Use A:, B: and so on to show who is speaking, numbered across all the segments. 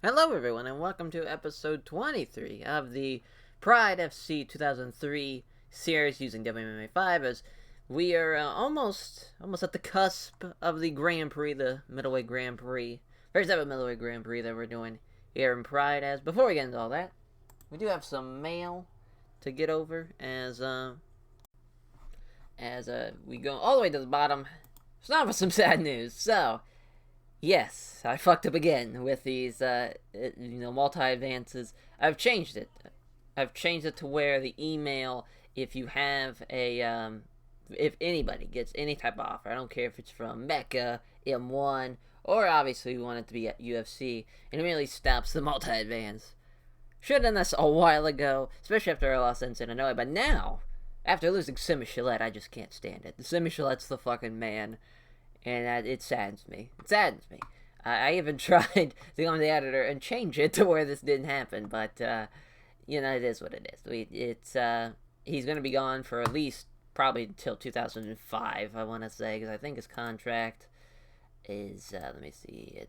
A: Hello, everyone, and welcome to episode 23 of the Pride FC 2003 series using WMMA 5. As we are almost at the cusp of the Grand Prix, the Middleweight Grand Prix, first ever Middleweight Grand Prix that we're doing here in Pride. As before we get into all that, we do have some mail to get over as we go all the way to the bottom. It's not for some sad news. So, yes, I fucked up again with these, multi-advances. I've changed it. I've changed it to where the email, if you have a, if anybody gets any type of offer, I don't care if it's from Mecca, M1, or obviously we want it to be at UFC, it immediately stops the multi-advance. Should have done this a while ago, especially after I lost Ensign Hanoi, but now, after losing Simi Chalette, I just can't stand it. Simi Chalette's the fucking man. And it saddens me. I even tried to go on the editor and change it to where this didn't happen, but, it is what it is. He's going to be gone for at least probably until 2005, I want to say, because I think his contract is, let me see,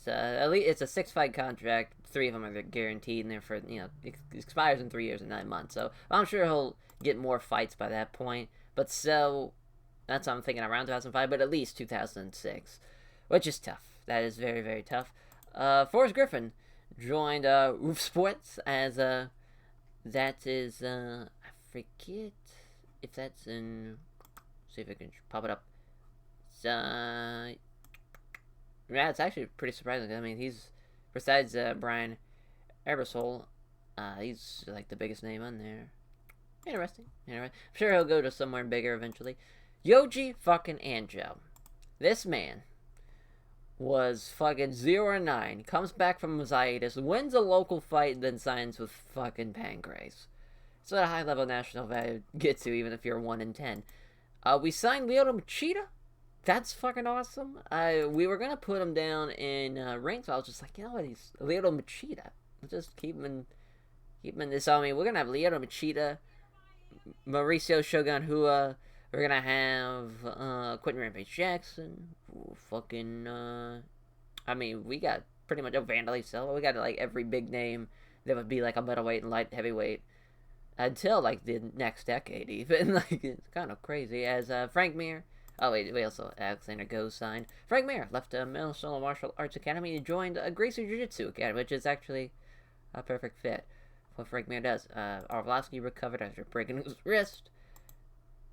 A: at least it's a 6-fight contract. 3 of them are guaranteed, and they're for, it expires in 3 years and 9 months, so I'm sure he'll get more fights by that point, but so... That's what I'm thinking, around 2005, but at least 2006, which is tough. That is very, very tough. Forrest Griffin joined Roof Sports as that is I forget if that's in. See if I can pop it up. Yeah, it's actually pretty surprising. I mean, he's besides Brian Ebersol, he's like the biggest name on there. Interesting. I'm sure he'll go to somewhere bigger eventually. Yoji fucking Anjo. This man was fucking 0-9, comes back from his hiatus, wins a local fight, then signs with fucking Pancrase. So a high level national value to get to, even if you're 1-10. We signed Lyoto Machida. That's fucking awesome. We were gonna put him down in ranks, so I was just like, you know what, he's Lyoto Machida. Let's just keep him in this. So, I mean, we're gonna have Lyoto Machida, Mauricio Shogun Hua. We're gonna have Quentin Rampage Jackson, I mean, we got pretty much Vanderlei Silva. We got like every big name that would be like a middleweight and light heavyweight until like the next decade, even. Like, it's kind of crazy. As Frank Mir. Oh wait, we also Alexander Goes signed. Frank Mir left Minnesota Martial Arts Academy and joined Gracie Jiu-Jitsu Academy, which is actually a perfect fit for what Frank Mir does. Arlovsky recovered after breaking his wrist.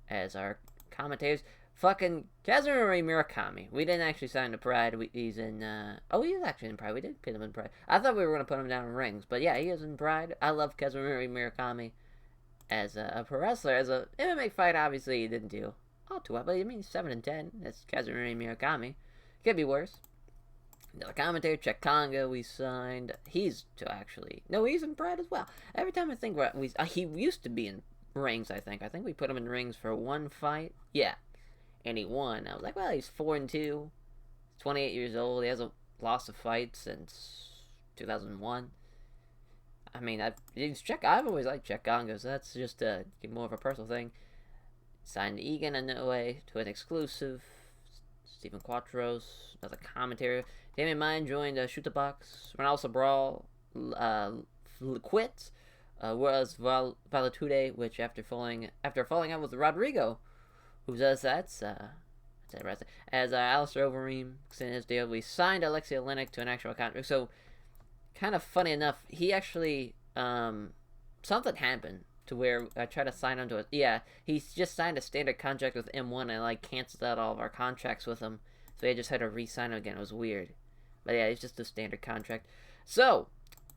A: As our commentators, fucking Kazunori Murakami. We didn't actually sign to Pride. He's in, he is actually in Pride. We did put him in Pride. I thought we were going to put him down in rings, but yeah, he is in Pride. I love Kazunori Murakami as a pro wrestler. As a MMA fight, obviously, he didn't do all too well, but I mean, 7-10. That's Kazunori Murakami. Could be worse. The commentator, Czech Conga, we signed. He's in Pride as well. Every time I think he used to be in rings, I think we put him in rings for one fight. Yeah, and he won. I was like, well, he's 4-2. He's 28 years old. He hasn't lost a fight since 2001. I mean, I've always liked Czech Conga, so that's just more of a personal thing. Signed Egan Inoue to an exclusive. Stephen Quattros, another commentator. Damien Mine joined Shoot the Box. Ronaldo Brawl quit. Was Valatude, which after falling out with Rodrigo, who does that's interesting. As Alistair Overeem extended his deal, we signed Alexei Olenek to an actual contract. So, kind of funny enough, he actually something happened to where I tried to sign him to he's just signed a standard contract with M1 and like canceled out all of our contracts with him, so he just had to re-sign him again. It was weird, but yeah, it's just a standard contract. So,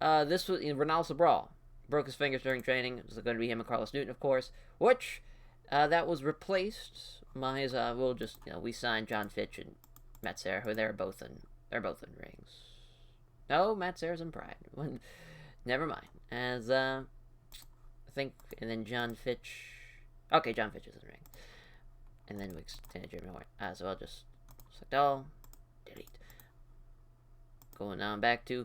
A: this was Ronaldo Brawl. Broke his fingers during training. It was going to be him and Carlos Newton, of course, which that was replaced by his. We signed John Fitch and Matt Serra, who they're both in rings. No, Matt Serra's in Pride. Never mind. As I think, and then John Fitch. Okay, John Fitch is in rings, and then we extended Jeremy Horn. So I'll just select all, delete. Going on back to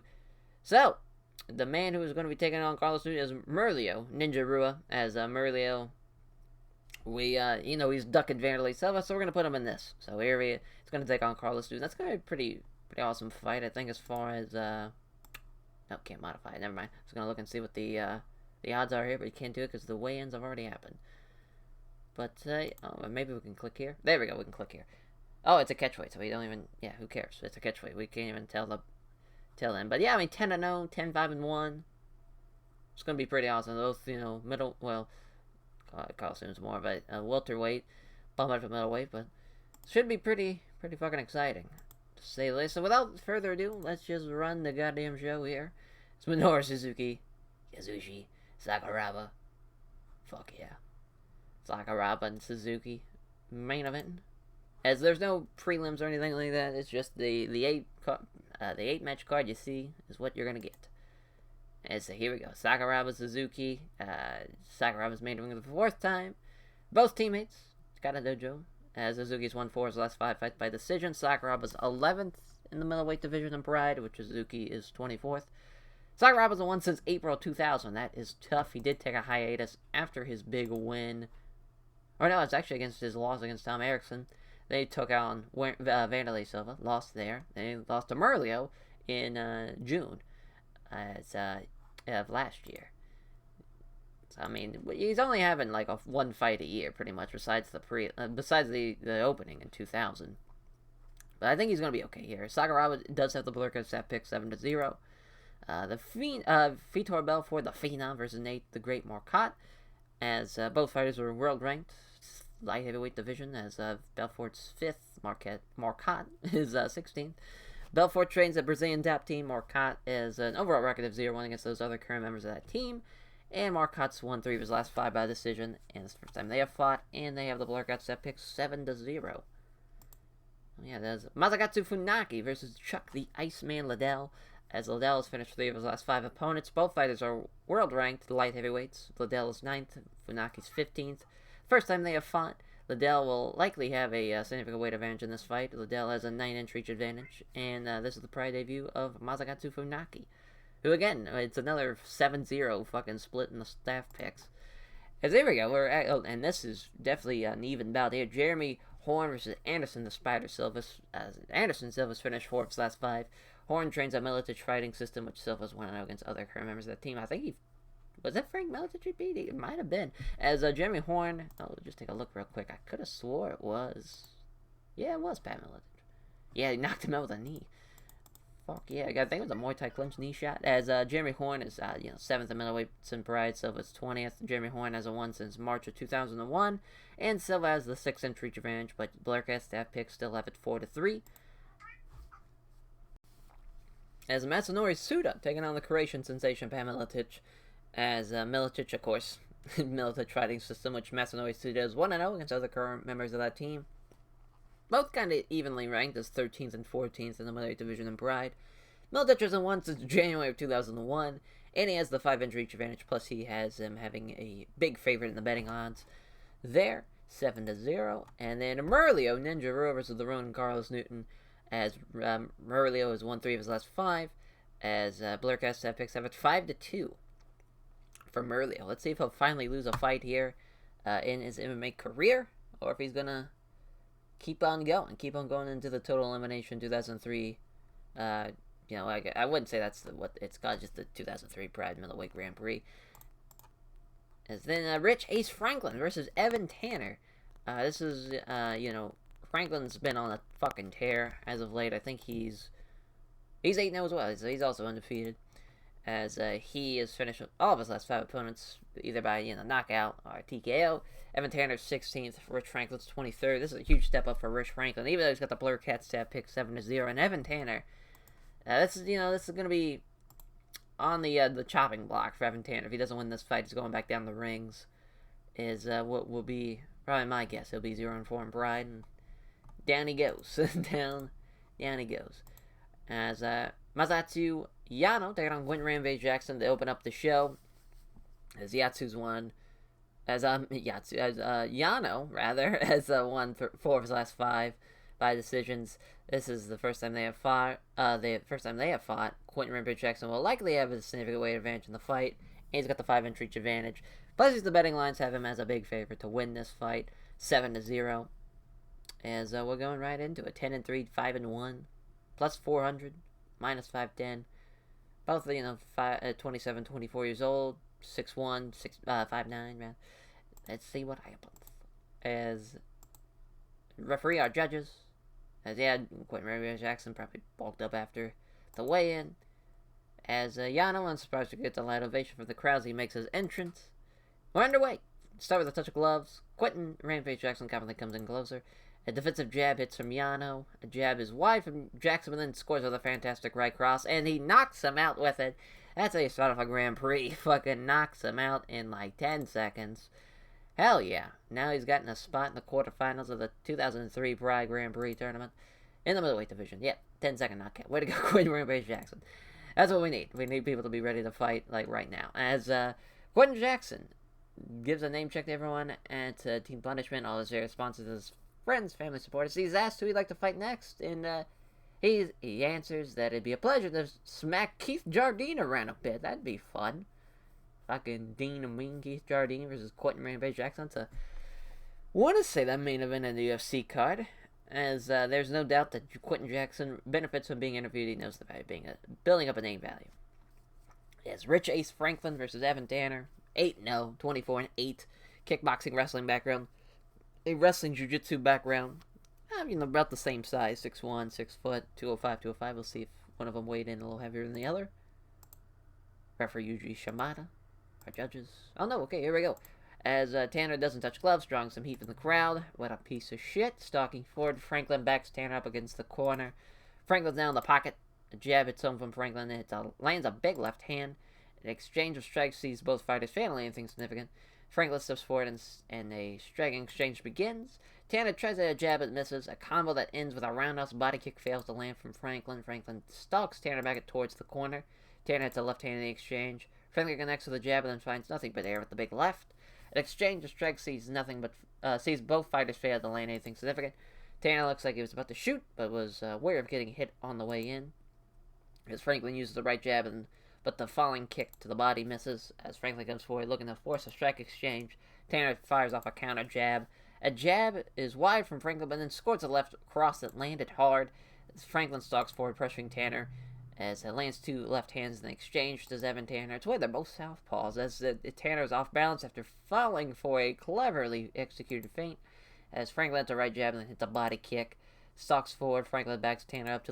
A: the man who is going to be taking on Carlos Newton is Merlio Ninja Rua. As Merlio, he's ducking Vanderlei Silva, so we're going to put him in this. So here he's going to take on Carlos Newton. That's going to be a pretty awesome fight, I think, as far as No, can't modify it. Never mind. I was gonna look and see what the odds are here, but you can't do it because the weigh-ins have already happened. But maybe we can click here. There we go. We can click here. Oh, it's a catchweight, so we don't even. Yeah, who cares? It's a catchweight. We can't even tell them. But yeah, I mean, 10-0, 10-5-1. It's gonna be pretty awesome. Those, middle. Well, Carl Soon's more of a welterweight, bump out of middleweight, but should be pretty fucking exciting, to say the least. So without further ado, let's just run the goddamn show here. It's Minoru Suzuki, Yasushi, Sakuraba. Fuck yeah. Sakuraba and Suzuki main event. As there's no prelims or anything like that, it's just the 8 match card you see is what you're gonna get. And so here we go. Sakuraba, Suzuki. Sakuraba's main event for the 4th time. Both teammates. Got a dojo. As Suzuki's won 4 of his last 5 fights by decision. Sakuraba's 11th in the middleweight division in Pride, which Suzuki is 24th. Sakuraba's won since April 2000. That is tough. He did take a hiatus after his big win. Or no, it's actually against his loss against Tom Erickson. They took on Vanderlei Silva. Lost there. They lost to Merlio in June. Of last year. So, I mean, he's only having like one fight a year, pretty much, besides the opening in 2000. But I think he's gonna be okay here. Sakuraba does have the Blurka set pick 7-0. Vitor Belfort, the Phenom versus Nate the Great Marcotte, as both fighters were world ranked light heavyweight division. As Belfort's 5th, Marcotte is 16th. Belfort trains a Brazilian DAP team. Marcotte is an overall record of 0-1 against those other current members of that team. And Marcotte's won 3 of his last 5 by decision. And it's the first time they have fought. And they have the Blurka set pick 7-0. Yeah, there's Masakatsu Funaki versus Chuck the Iceman Liddell. As Liddell has finished 3 of his last 5 opponents. Both fighters are world ranked light heavyweights. Liddell is 9th. Funaki's 15th. First time they have fought. Liddell will likely have a significant weight advantage in this fight. Liddell has a 9-inch reach advantage, and this is the Pride debut of Masakatsu Funaki, who again, it's another 7-0 fucking split in the staff picks. As there we go, and this is definitely an even bout here. Jeremy Horn versus Anderson the Spider Silvas. Anderson Silva's finished 4 of his last 5. Horn trains a Milotic fighting system, which Silva's won against other current members of the team. I think was it Frank Milotic he beat? It might have been. As Jeremy Horn, just take a look real quick. I could have swore it was. Yeah, it was Pat Milotic. Yeah, he knocked him out with a knee. Fuck yeah, I think it was a Muay Thai clinch knee shot. As Jeremy Horn is 7th in middleweight in Pride. Silva's 20th. Jeremy Horn has won since March of 2001, and Silva has the 6-inch reach advantage. But Blurka staff picks still have it 4-3. As Masanori Suda taking on the Croatian sensation Pat Milotic. As Milotic, of course, Milotic fighting system, which Masanori Suda is 1-0 against other current members of that team. Both kind of evenly ranked as 13th and 14th in the middleweight division in Pride. Milotic hasn't won since January of 2001, and he has the 5-inch reach advantage, plus he has him having a big favorite in the betting odds. There, 7-0. And then Merlio, Ninja Rua versus the Ronin Carlos Newton, as Merlio has won 3 of his last 5, as Blurka picks have it 5-2. For Merlio. Let's see if he'll finally lose a fight here in his MMA career, or if he's gonna keep on going into the Total Elimination 2003. I wouldn't say that's what it's got, just the 2003 Pride Middleweight Grand Prix. As then Rich Ace Franklin versus Evan Tanner. This is Franklin's been on a fucking tear as of late. I think he's 8-0 as well. He's also undefeated. As he has finished all of his last 5 opponents, either by knockout or TKO. Evan Tanner's 16th, Rich Franklin's 23rd. This is a huge step up for Rich Franklin, even though he's got the Blur Cat stat pick 7-0. And Evan Tanner, this is going to be on the chopping block for Evan Tanner. If he doesn't win this fight, he's going back down the rings. Is what will be probably my guess. He'll be 0-4 in Pride, and down he goes. down he goes. As Masatsu Yano taking on Quentin Rampage Jackson to open up the show. As Yatsu's won, Yano has won 4 of his last 5 by decisions. This is the first time they have fought. Quentin Rampage Jackson will likely have a significant weight advantage in the fight, and he's got the 5-inch reach advantage. Plus, the betting lines have him as a big favorite to win this fight, 7-0. As we're going right into it, 10-3, 5-1, plus 400, minus 510. Both, 27, 24 years old, 6'1", 5'9", man. Let's see what happens. As referee, our judges. As Quentin Jackson probably bulked up after the weigh-in. As Yano, unsurprised to get the loud ovation from the crowd as he makes his entrance. We're underway. Start with a touch of gloves. Quentin Rampage Jackson confidently comes in closer. A defensive jab hits from Yano. A jab is wide from Jackson, but then scores with a fantastic right cross, and he knocks him out with it. That's how you start off a Grand Prix. Fucking knocks him out in like 10 seconds. Hell yeah. Now he's gotten a spot in the quarterfinals of the 2003 Prix Grand Prix tournament in the middleweight division. Yep, 10-second knockout. Way to go, Quentin Rampage Jackson. That's what we need. We need people to be ready to fight, like, right now. As Quentin Jackson gives a name check to everyone at Team Punishment, all his various sponsors, his friends, family, supporters. He's asked who he'd like to fight next, and he answers that it'd be a pleasure to smack Keith Jardine around a bit. That'd be fun. Fucking Dean and Mean Keith Jardine versus Quentin Rampage Jackson. I want to say that main event in the UFC card, as there's no doubt that Quentin Jackson benefits from being interviewed. He knows the value of being building up a name value. It's Rich Ace Franklin versus Evan Tanner. 8-0, 24-8, kickboxing, wrestling background, a wrestling jiu-jitsu background. About the same size, 6'1", 6 foot, 205, 205. We'll see if one of them weighed in a little heavier than the other. Referee Yuji Shimada. Our judges. Oh no, okay, here we go. As Tanner doesn't touch gloves, drawing some heat from the crowd. What a piece of shit. Stalking forward, Franklin backs Tanner up against the corner. Franklin's now in the pocket. A jab hits home from Franklin. It lands a big left hand. An exchange of strikes sees both fighters fail anything significant. Franklin steps forward and a striking exchange begins. Tanner tries a jab but misses. A combo that ends with a roundhouse body kick fails to land from Franklin. Franklin stalks Tanner back towards the corner. Tanner hits a left hand in the exchange. Franklin connects with a jab and then finds nothing but air with the big left. An exchange of strikes sees both fighters fail to land anything significant. Tanner looks like he was about to shoot, but was aware of getting hit on the way in. As Franklin uses the right jab but the falling kick to the body misses. As Franklin comes forward looking to force a strike exchange, Tanner fires off a counter jab. A jab is wide from Franklin, but then scores a left cross that landed hard. As Franklin stalks forward, pressuring Tanner, as it lands two left hands in the exchange to Evan Tanner. It's weird, they're both southpaws, as Tanner is off balance after falling for a cleverly executed feint. As Franklin hits a right jab and then hits a body kick. Stalks forward, Franklin backs Tanner up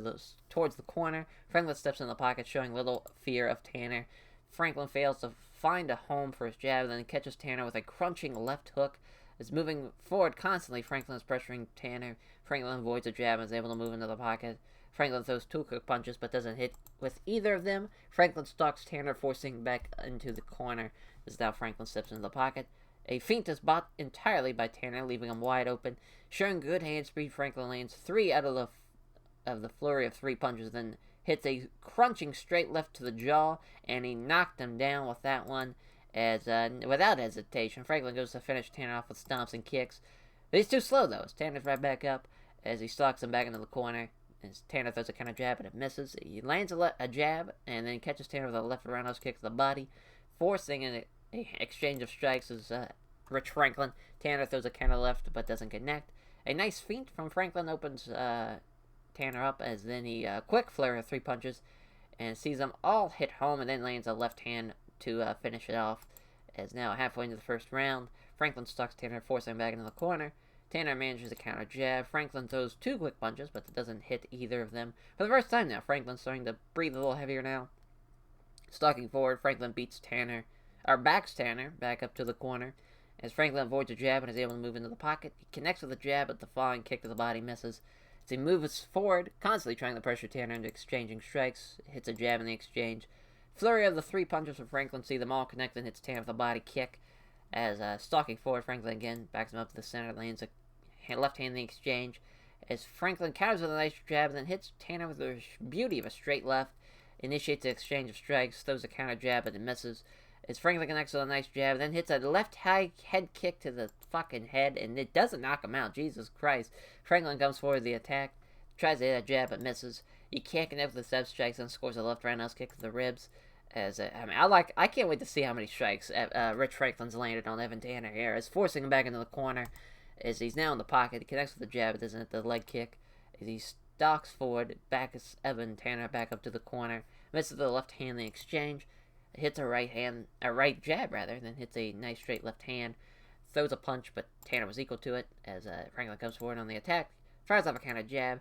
A: towards the corner. Franklin steps in the pocket, showing little fear of Tanner. Franklin fails to find a home for his jab, and then catches Tanner with a crunching left hook. Is moving forward constantly. Franklin is pressuring Tanner. Franklin avoids a jab and is able to move into the pocket. Franklin throws two quick punches, but doesn't hit with either of them. Franklin stalks Tanner, forcing back into the corner. As now Franklin steps into the pocket. A feint is bought entirely by Tanner, leaving him wide open. Showing good hand speed, Franklin lands three out of the flurry of three punches, then hits a crunching straight left to the jaw, and he knocked him down with that one. As without hesitation, Franklin goes to finish Tanner off with stomps and kicks. But he's too slow, though, as Tanner's right back up, as he stalks him back into the corner. As Tanner throws a counter jab, but it misses. He lands a jab, and then catches Tanner with a left roundhouse kick to the body, forcing an exchange of strikes as Rich Franklin. Tanner throws a counter left, but doesn't connect. A nice feint from Franklin opens Tanner up, as then he quick flurry of three punches, and sees them all hit home, and then lands a left hand to finish it off. As now halfway into the first round, Franklin stalks Tanner, forcing him back into the corner. Tanner manages a counter jab. Franklin throws two quick punches, but doesn't hit either of them. For the first time now, Franklin's starting to breathe a little heavier now. Stalking forward, Franklin backs Tanner back up to the corner. As Franklin avoids a jab and is able to move into the pocket, he connects with a jab, but the falling kick to the body misses. As he moves forward, constantly trying to pressure Tanner into exchanging strikes, hits a jab in the exchange. Flurry of the three punches from Franklin see them all connect and hits Tanner with a body kick. As stalking forward, Franklin again backs him up to the center, lands a left hand in the exchange. As Franklin counters with a nice jab, then hits Tanner with the beauty of a straight left, initiates the exchange of strikes, throws a counter jab, but it misses. As Franklin connects with a nice jab, then hits a left high head kick to the fucking head, and it doesn't knock him out. Jesus Christ. Franklin comes forward with the attack, tries to hit a jab, but misses. He can't connect with the sub strikes, and scores a left roundhouse kick to the ribs. As I can't wait to see how many strikes Rich Franklin's landed on Evan Tanner here. As forcing him back into the corner, as he's now in the pocket, he connects with the jab, but doesn't hit the leg kick. As he stalks forward, backs Evan Tanner back up to the corner. Misses the left hand in exchange. Hits a right jab rather, then hits a nice straight left hand. Throws a punch, but Tanner was equal to it as Franklin comes forward on the attack. Fires off a counter jab.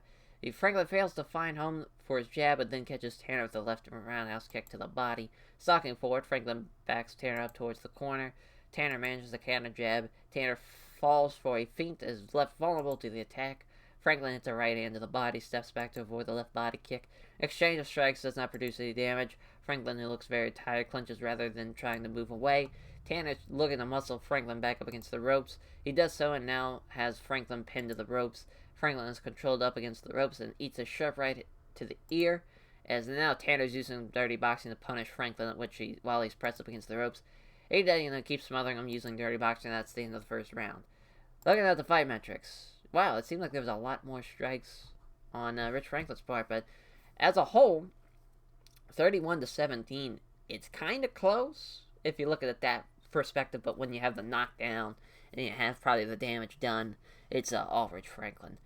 A: Franklin fails to find home for his jab, but then catches Tanner with the left roundhouse kick to the body. Stalking forward, Franklin backs Tanner up towards the corner. Tanner manages the counter jab. Tanner falls for a feint, is left vulnerable to the attack. Franklin hits a right hand to the body, steps back to avoid the left body kick. Exchange of strikes does not produce any damage. Franklin, who looks very tired, clinches rather than trying to move away. Tanner looking to muscle Franklin back up against the ropes. He does so and now has Franklin pinned to the ropes. Franklin is controlled up against the ropes and eats a sharp right to the ear. As now Tanner's using dirty boxing to punish Franklin, while he's pressed up against the ropes. He keeps smothering him using dirty boxing. That's the end of the first round. Looking at the fight metrics. Wow, it seemed like there was a lot more strikes on Rich Franklin's part, but as a whole, 31-17, it's kind of close if you look at it that perspective, but when you have the knockdown and you have probably the damage done, it's all Rich Franklin.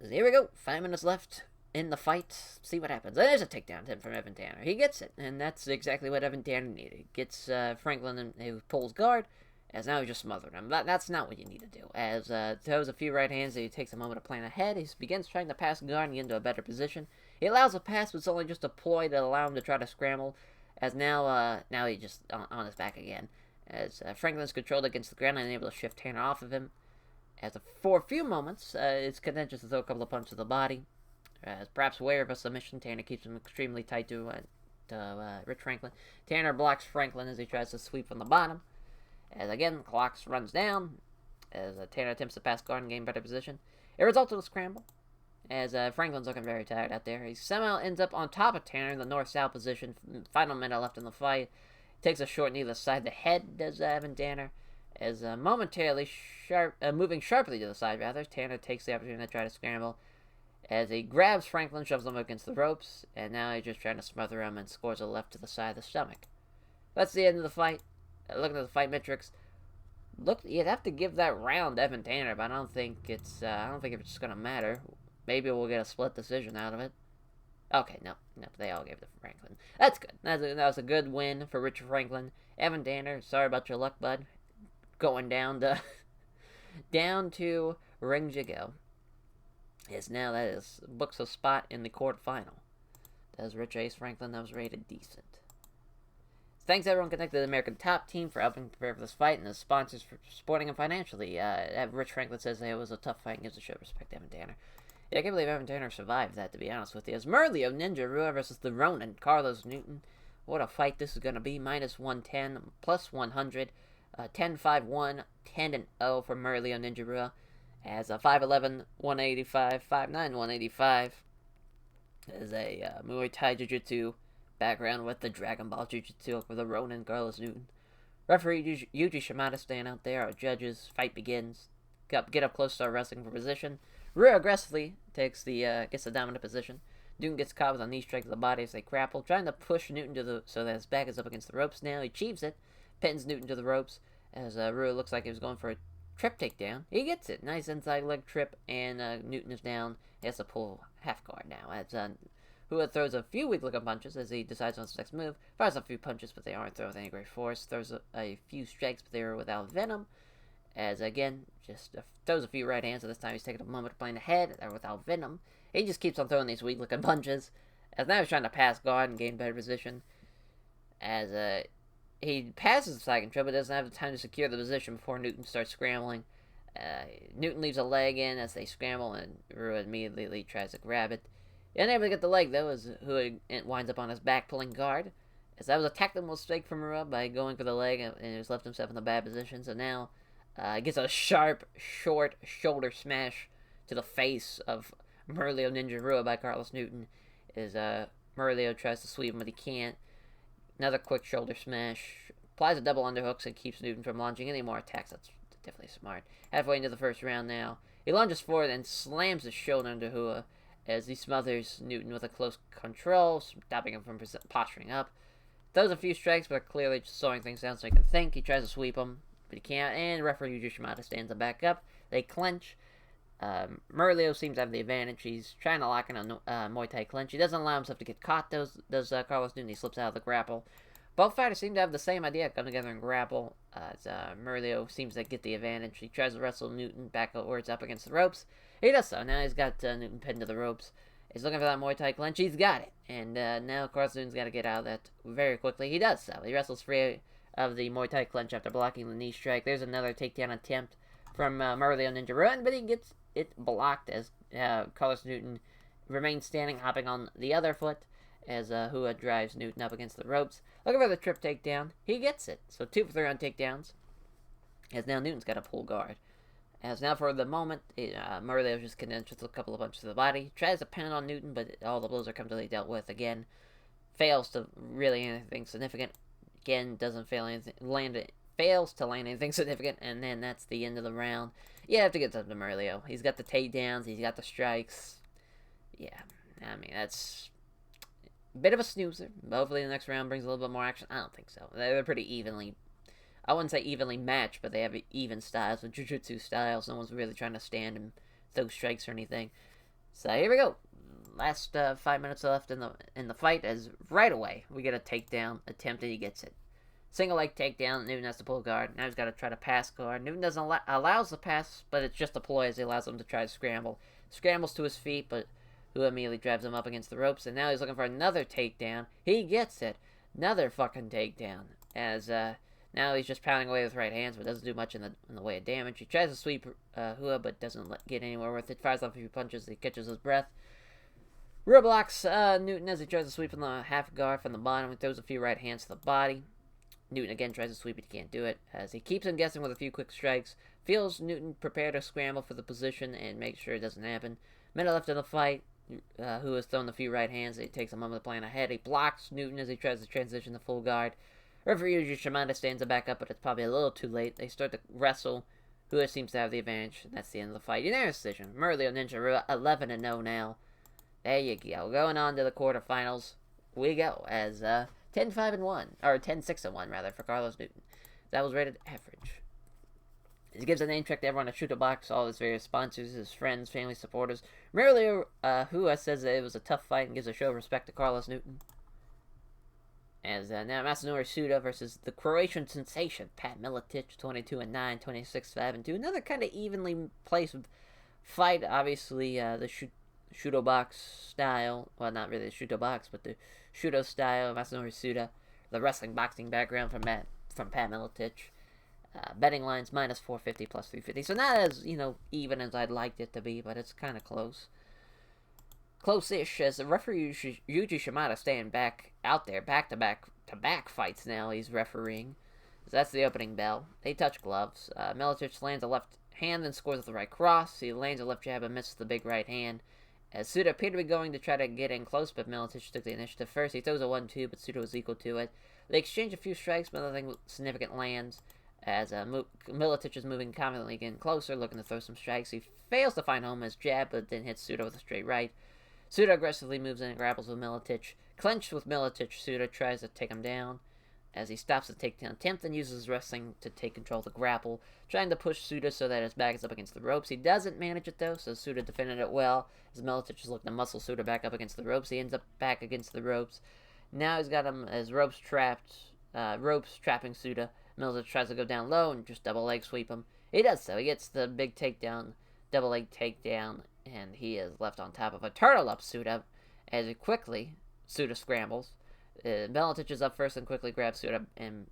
A: So here we go, 5 minutes left in the fight. See what happens. There's a takedown attempt from Evan Tanner. He gets it, and that's exactly what Evan Tanner needed. Gets Franklin, who pulls guard, as now he just smothered him. That's not what you need to do. As throws a few right hands, he takes a moment to plan ahead. He begins trying to pass guard and get into a better position. He allows a pass, but it's only just a ploy to allow him to try to scramble. As now he's just on his back again. As Franklin's controlled against the ground and able to shift Tanner off of him. As for a few moments, it's contentious to throw a couple of punches to the body. As perhaps aware of a submission, Tanner keeps him extremely tight to Rich Franklin. Tanner blocks Franklin as he tries to sweep from the bottom. As again, the clock runs down. As Tanner attempts to pass guard and gain better position. It results in a scramble. As Franklin's looking very tired out there. He somehow ends up on top of Tanner in the north-south position. Final minute left in the fight. Takes a short knee to the side of the head, does Evan Tanner. As momentarily moving sharply to the side, rather, Tanner takes the opportunity to try to scramble. As he grabs Franklin, shoves him against the ropes, and now he's just trying to smother him and scores a left to the side of the stomach. That's the end of the fight. Looking at the fight metrics, you'd have to give that round to Evan Tanner, but I don't think it's gonna matter. Maybe we'll get a split decision out of it. Okay, no, they all gave it to Franklin. That's good. That was a good win for Richard Franklin. Evan Tanner, sorry about your luck, bud. Going down to rings you go. Yes, now that is books a spot in the quarterfinal. That was Rich Ace Franklin. That was rated decent. Thanks everyone connected to the American Top Team for helping prepare for this fight, and the sponsors for supporting him financially. Rich Franklin says it was a tough fight and gives a show respect to Evan Tanner. Yeah, I can't believe Evan Tanner survived that, to be honest with you. As Merlio Ninja Rua versus the Ronin, Carlos Newton. What a fight this is going to be. Minus 110, plus 100. 10-5-1, 10-0 for Merlio Ninja Rua. As a 5'11", 185, 5'9", 185. As a Muay Thai Jiu-Jitsu background with the Dragon Ball Jiu-Jitsu for the Ronin, Carlos Newton. Referee Yuji Shimada staying out there. Our judges. Fight begins. Get up close, start wrestling for position. Rua aggressively gets the dominant position. Newton gets caught with a knee strike to the body as they grapple, trying to push Newton so that his back is up against the ropes now. He achieves it, pins Newton to the ropes, as Rua looks like he was going for a trip takedown. He gets it. Nice inside leg trip, and Newton is down. He has to pull half guard now. As Rua throws a few weak-looking punches as he decides on his next move. Fires a few punches, but they aren't thrown with any great force. Throws a few strikes, but they are without venom. As again, just throws a few right hands, and this time he's taking a moment to plan ahead. They're without venom. He just keeps on throwing these weak-looking punches. As now he's trying to pass guard and gain better position. As he passes the side control, but doesn't have the time to secure the position before Newton starts scrambling. Newton leaves a leg in as they scramble, and Rua immediately tries to grab it. Unable to get the leg, though, as Rua winds up on his back pulling guard. As that was a tactical mistake from Rua by going for the leg, and he just left himself in a bad position. So now he gets a sharp, short shoulder smash to the face of Merlio Ninja Rua by Carlos Newton. As Merlio tries to sweep him, but he can't. Another quick shoulder smash. Applies a double underhooks and keeps Newton from launching any more attacks. That's definitely smart. Halfway into the first round now. He lunges forward and slams his shoulder into Rua as he smothers Newton with a close control, stopping him from posturing up. Throws a few strikes, but clearly just slowing things down so he can think. He tries to sweep him, but he can't. And referee Yuji Shimada stands him back up. They clinch. Merlio seems to have the advantage. He's trying to lock in a Muay Thai clinch. He doesn't allow himself to get caught, does Carlos Newton. He slips out of the grapple. Both fighters seem to have the same idea, come together and grapple. Merlio seems to get the advantage. He tries to wrestle Newton backwards up against the ropes. He does so. Now he's got Newton pinned to the ropes. He's looking for that Muay Thai clinch. He's got it. And now Carlos Newton's got to get out of that very quickly. He does so. He wrestles free of the Muay Thai clinch after blocking the knee strike. There's another takedown attempt from Merlio Ninja Run, but he gets it blocked as Carlos Newton remains standing, hopping on the other foot as Hua drives Newton up against the ropes. Looking for the trip takedown. He gets it. So 2 for 3 on takedowns. As now Newton's got a pull guard. As now for the moment, Merlio just condensed with a couple of punches to the body. Tries to pin on Newton, but all the blows are completely dealt with again. Fails to really anything significant. Again, doesn't fails to land anything significant, and then that's the end of the round. You have to get something to Merlio. He's got the takedowns, he's got the strikes. Yeah, I mean, that's a bit of a snoozer. Hopefully the next round brings a little bit more action. I don't think so. They're pretty evenly, I wouldn't say evenly matched, but they have even styles, with jiu-jitsu styles. No one's really trying to stand and throw strikes or anything. So here we go. Last 5 minutes left in the fight, as right away we get a takedown attempt and he gets it. Single leg takedown. Newton has to pull guard. Now he's got to try to pass guard. Newton doesn't allows the pass, but it's just a ploy as he allows him to try to scramble. Scrambles to his feet, but who immediately drives him up against the ropes. And now he's looking for another takedown. He gets it. Another fucking takedown. As now he's just pounding away with right hands, but doesn't do much in the way of damage. He tries to sweep Hua, but doesn't get anywhere with it. Fires off a few punches. He catches his breath. Rear blocks Newton as he tries to sweep in the half guard from the bottom. He throws a few right hands to the body. Newton again tries to sweep, but he can't do it, as he keeps him guessing with a few quick strikes. Feels Newton prepare to scramble for the position and make sure it doesn't happen. Minute left in the fight. Who has thrown a few right hands. He takes a moment to plan ahead. He blocks Newton as he tries to transition to full guard. Referee Yuji Shimada stands him back up, but it's probably a little too late. They start to wrestle. Hua seems to have the advantage, and that's the end of the fight. Unanimous decision. Merlio Ninja 11-0 now. There you go. Going on to the quarterfinals. We go as 10-5-1, or 10-6-1 rather, for Carlos Newton. That was rated average. He gives a name check to everyone at Suda Box, all his various sponsors, his friends, family, supporters. Merlio Hua says that it was a tough fight and gives a show of respect to Carlos Newton. As now Masanori Suda versus the Croatian sensation, Pat Milotic, 22-9, 26-5-2. Another kind of evenly placed fight. Obviously, the Shudo Box style. Well, not really the Shudo Box, but the Shudo style of Masanori Suda. The wrestling boxing background from Pat Milotic. Betting lines -450 +350. So not as, even as I'd liked it to be, but it's kind of close. Close-ish, as the referee Yuji Shimada staying back out there, back-to-back fights now he's refereeing. So that's the opening bell. They touch gloves. Milotic lands a left hand and scores with the right cross. He lands a left jab and misses the big right hand. As Suda appeared to be going to try to get in close, but Milotic took the initiative first. He throws a 1-2, but Suda was equal to it. They exchange a few strikes, but nothing significant lands. As Milotic is moving confidently, getting closer, looking to throw some strikes. He fails to find home as jab, but then hits Suda with a straight right. Suda aggressively moves in and grapples with Milotic. Clenched with Milotic, Suda tries to take him down as he stops the takedown attempt and uses his wrestling to take control of the grapple, trying to push Suda so that his back is up against the ropes. He doesn't manage it though, so Suda defended it well as Milotic is looking to muscle Suda back up against the ropes. He ends up back against the ropes. Now he's got him as ropes trapping Suda. Milotic tries to go down low and just double leg sweep him. He does so. He gets the big takedown, double leg takedown, and he is left on top of a turtle up Suda as Suda scrambles. Milotic is up first and quickly grabs Suda and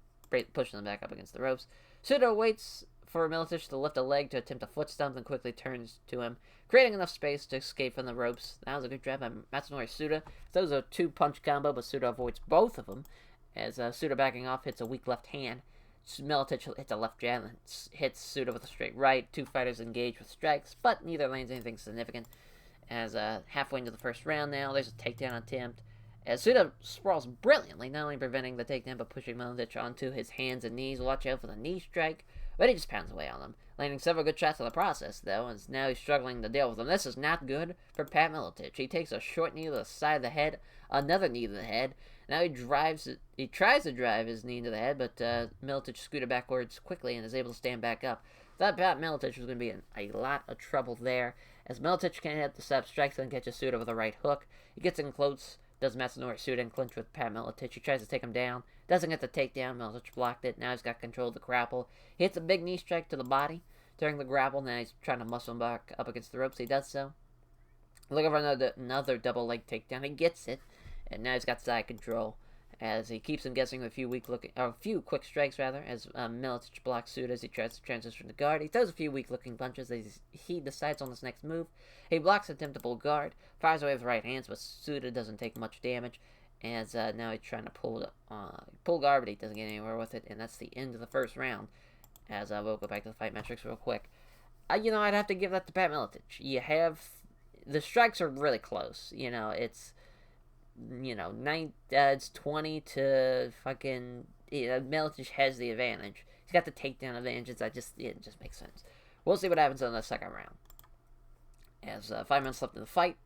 A: pushes him back up against the ropes. Suda waits for Milotic to lift a leg to attempt a foot stomp and quickly turns to him, creating enough space to escape from the ropes. That was a good grab by Masanori Suda. Those are a 2-punch combo, but Suda avoids both of them as Suda backing off hits a weak left hand. Milotic hits a left jab and hits Suda with a straight right. Two fighters engage with strikes, but neither lands anything significant. As halfway into the first round now, there's a takedown attempt. As Suda sprawls brilliantly, not only preventing the takedown, but pushing Milotic onto his hands and knees. Watch out for the knee strike, but he just pounds away on them. Landing several good shots in the process, though, as now he's struggling to deal with them. This is not good for Pat Milotic. He takes a short knee to the side of the head, another knee to the head. Now he tries to drive his knee into the head, but Milotic scooted backwards quickly and is able to stand back up. Thought Pat Milotic was going to be in a lot of trouble there, as Milotic can't hit the setup strikes and catches Suda with a right hook. He gets in close, does Matsunori Suda and clinch with Pat Milotic. He tries to take him down, doesn't get the takedown. Milotic blocked it. Now he's got control of the grapple. He hits a big knee strike to the body during the grapple. Now he's trying to muscle him back up against the ropes. He does so. Looking for another double leg takedown. He gets it, and now he's got side control as he keeps him guessing with a few quick strikes rather. As Milotic blocks Suda as he tries to transition to guard. He throws a few weak-looking punches as he decides on his next move. He blocks an attempt to pull guard, fires away with right hands, but Suda doesn't take much damage. As now he's trying to pull guard, but he doesn't get anywhere with it, and that's the end of the first round. As we'll go back to the fight metrics real quick. I'd have to give that to Pat Milotic. The strikes are really close. It's 20 to fucking. Milotic has the advantage. He's got the takedown advantages. It just makes sense. We'll see what happens in the second round. As 5 minutes left in the fight,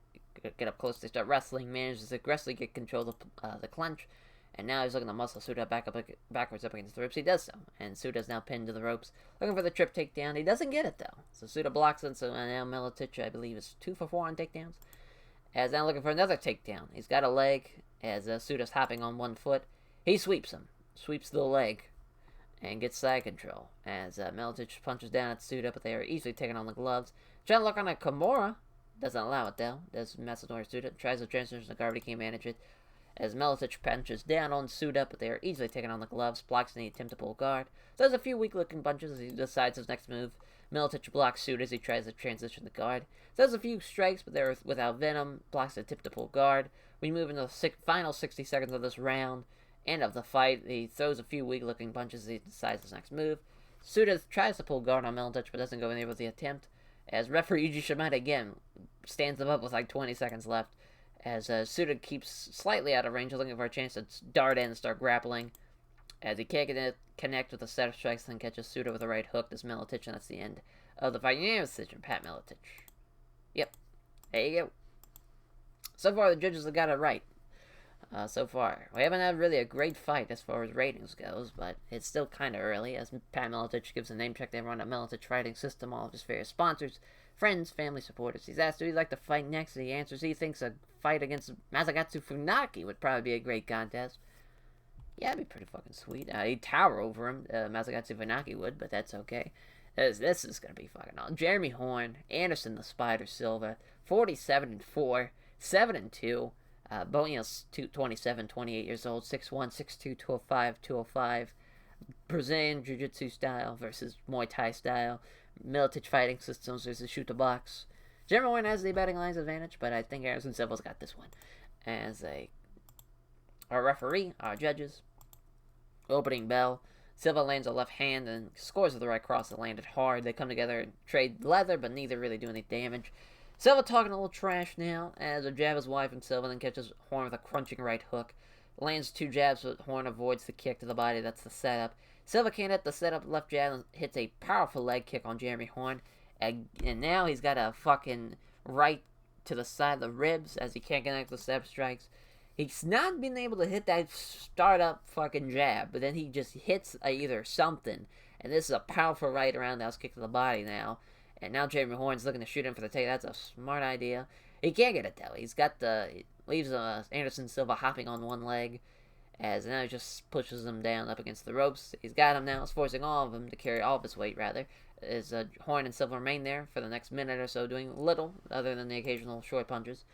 A: get up close, they start wrestling. Manages to aggressively get control of the clinch, and now he's looking to muscle Suda backwards up against the ropes. He does so, and Suda's now pinned to the ropes, looking for the trip takedown. He doesn't get it though, so Suda blocks it. So now Milotic, I believe, is 2 for 4 on takedowns. As now looking for another takedown. He's got a leg. As Suda's hopping on one foot, he sweeps the leg, and gets side control. As Milotic punches down at Suda, but they are easily taking on the gloves. Trying to look on a Kimura. Doesn't allow it though. Does Matsunori Suda. Tries to transition to guard, but he can't manage it. As Milotic punches down on Suda, but they are easily taking on the gloves. Blocks any attempt to pull guard. Does a few weak-looking punches as he decides his next move. Milotic blocks Suda as he tries to transition to guard. Does a few strikes, but they're without venom. Blocks the tip to pull guard. We move into the final 60 seconds of this round. End of the fight. He throws a few weak-looking punches as he decides his next move. Suda tries to pull guard on Milotic, but doesn't go anywhere with the attempt. As referee Yuji Shimada again stands him up with like 20 seconds left. As Suda keeps slightly out of range, looking for a chance to dart in and start grappling. As he can't connect with the set of strikes, then catches Suda with a right hook. This Milotic, and that's the end of the fight. Unanimous decision, Pat Milotic. Yep, there you go. So far, the judges have got it right. So far, we haven't had really a great fight as far as ratings goes, but it's still kind of early. As Pat Milotic gives a name check to everyone at Milotic Fighting System, all of his various sponsors, friends, family, supporters. He's asked who he'd like to fight next, and he answers he thinks a fight against Masakatsu Funaki would probably be a great contest. Yeah, it'd be pretty fucking sweet. He'd tower over him, Masakatsu Funaki would, but that's okay. This is gonna be fucking awesome. Jeremy Horn, Anderson the Spider Silva, 47-4, 7-2. Both, 27, 28 years old, 6'1", 6'2", 205, 205. Brazilian Jiu-Jitsu style versus Muay Thai style. Milotic Fighting Systems versus Shoot the Box. Jeremy Horn has the betting lines advantage, but I think Anderson Silva's got this one. As our referee, our judges. Opening bell. Silva lands a left hand and scores with the right cross that landed hard. They come together and trade leather, but neither really do any damage. Silva talking a little trash now, as a jab is wide from Silva, then catches Horn with a crunching right hook. Lands 2 jabs, but Horn avoids the kick to the body. That's the setup. Silva can't hit the setup left jab and hits a powerful leg kick on Jeremy Horn. And now he's got a fucking right to the side of the ribs, as he can't connect the setup strikes. He's not been able to hit that startup fucking jab, but then he just hits either something. And this is a powerful right roundhouse kick to the body now. And now Jeremy Horn's looking to shoot him for the take. That's a smart idea. He can't get it though. He leaves Anderson Silva hopping on one leg, as now he just pushes him down up against the ropes. He's got him now. He's forcing all of them to carry all of his weight rather. As Horn and Silva remain there for the next minute or so, doing little other than the occasional short punches.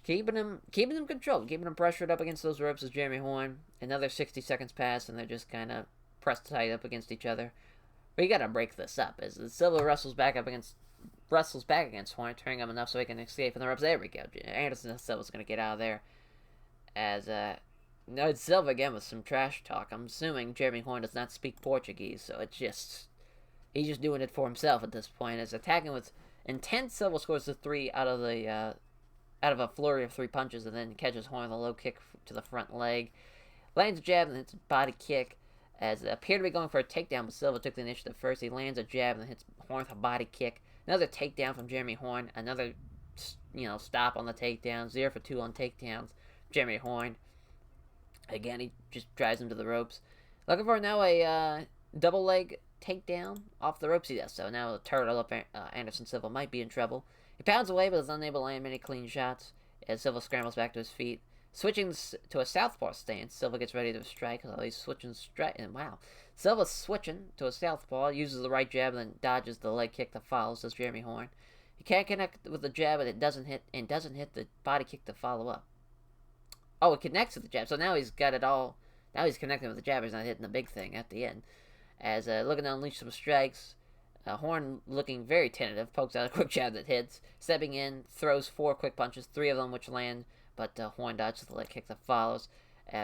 A: Keeping him controlled, keeping him pressured up against those ropes is Jeremy Horn. Another 60 seconds pass, and they're just kind of pressed tight up against each other. But you gotta break this up, as Silva wrestles back against Horn, turning him enough so he can escape from the ropes. There we go. Anderson Silva's gonna get out of there. As no, Silva again with some trash talk. I'm assuming Jeremy Horn does not speak Portuguese, so he's just doing it for himself at this point. As attacking with intent, Silva scores the 3 out of a flurry of 3 punches, and then catches Horn with a low kick to the front leg. Lands a jab and hits a body kick. As it appeared to be going for a takedown, but Silva took the initiative first. He lands a jab and hits Horn with a body kick. Another takedown from Jeremy Horn. Another, stop on the takedown. 0 for 2 on takedowns. Jeremy Horn. Again, he just drives him to the ropes. Looking for now a double leg takedown off the ropes. He does so. Now the turtle up Anderson Silva might be in trouble. He pounds away but is unable to land many clean shots as Silva scrambles back to his feet. Switching to a southpaw stance, Silva gets ready to strike. Oh, he's switching straight, and wow. Silva's switching to a southpaw, uses the right jab, and then dodges the leg kick that follows, says Jeremy Horn. He can't connect with the jab, but it doesn't hit the body kick to follow up. Oh, it connects with the jab, so now he's got it all. Now he's connecting with the jab, he's not hitting the big thing at the end. As looking to unleash some strikes, Horn looking very tentative, pokes out a quick jab that hits. Stepping in, throws 4 quick punches, 3 of them which land, but Horn dodges the leg kick that follows.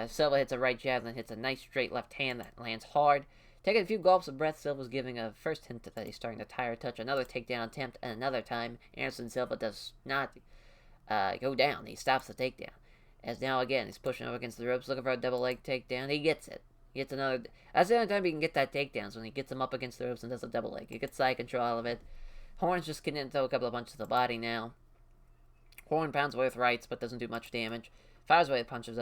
A: Silva hits a right jab, then hits a nice straight left hand that lands hard. Taking a few gulps of breath, Silva's giving a first hint that he's starting to tire touch. Another takedown attempt, and another time, Anderson Silva does not go down. He stops the takedown. As now again, he's pushing up against the ropes, looking for a double leg takedown. He gets it. He gets another. That's the only time he can get that takedown, is when he gets him up against the ropes and does a double leg. He gets side control of it. Horn's just getting to throw a couple of punches to the body now. Horn pounds away with rights, but doesn't do much damage. Fires away with punches,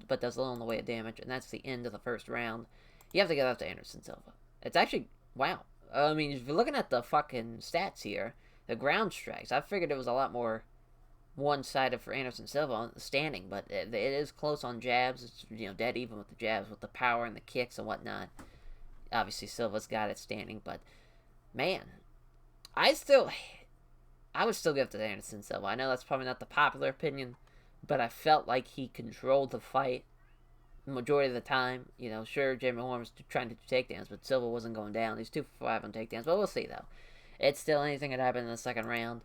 A: but does little in the way of damage, and that's the end of the first round. You have to give up to Anderson Silva. It's actually, wow. I mean, if you're looking at the fucking stats here, the ground strikes, I figured it was a lot more one-sided for Anderson Silva on standing, but it is close on jabs. It's, dead even with the jabs, with the power and the kicks and whatnot. Obviously, Silva's got it standing, but, man, I would still give it to Anderson Silva. I know that's probably not the popular opinion, but I felt like he controlled the fight the majority of the time. Sure, Jeremy Horn was trying to do takedowns, but Silva wasn't going down. He's 2 for 5 on takedowns, but we'll see, though. It's still anything that happened in the second round.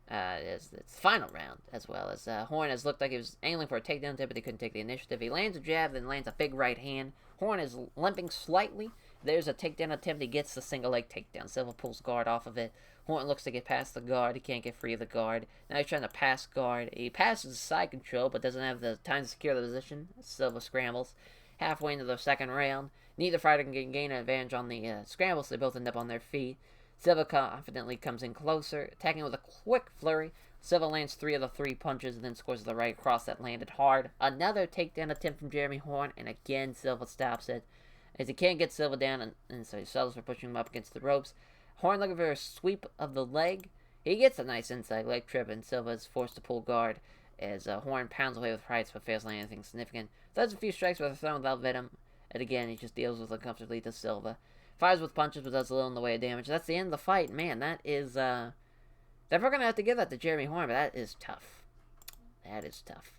A: It's the final round, as well as Horn has looked like he was angling for a takedown attempt, but he couldn't take the initiative. He lands a jab, then lands a big right hand. Horn is limping slightly. There's a takedown attempt. He gets the single leg takedown. Silva pulls guard off of it. Horn looks to get past the guard. He can't get free of the guard. Now he's trying to pass guard. He passes side control, but doesn't have the time to secure the position. Silva scrambles. Halfway into the second round, neither fighter can gain an advantage on the scrambles, so they both end up on their feet. Silva confidently comes in closer, attacking with a quick flurry. Silva lands 3 of the 3 punches and then scores the right cross that landed hard. Another takedown attempt from Jeremy Horn, and again Silva stops it. As he can't get Silva down, and so he settles for pushing him up against the ropes. Horn looking for a sweep of the leg. He gets a nice inside leg trip, and Silva is forced to pull guard as Horn pounds away with rights but fails to land anything significant. Throws a few strikes with a throw without venom, and again he just deals with it comfortably to Silva. Fires with punches, but does a little in the way of damage. That's the end of the fight. Man, that is, they're probably going to have to give that to Jeremy Horn, but that is tough. That is tough.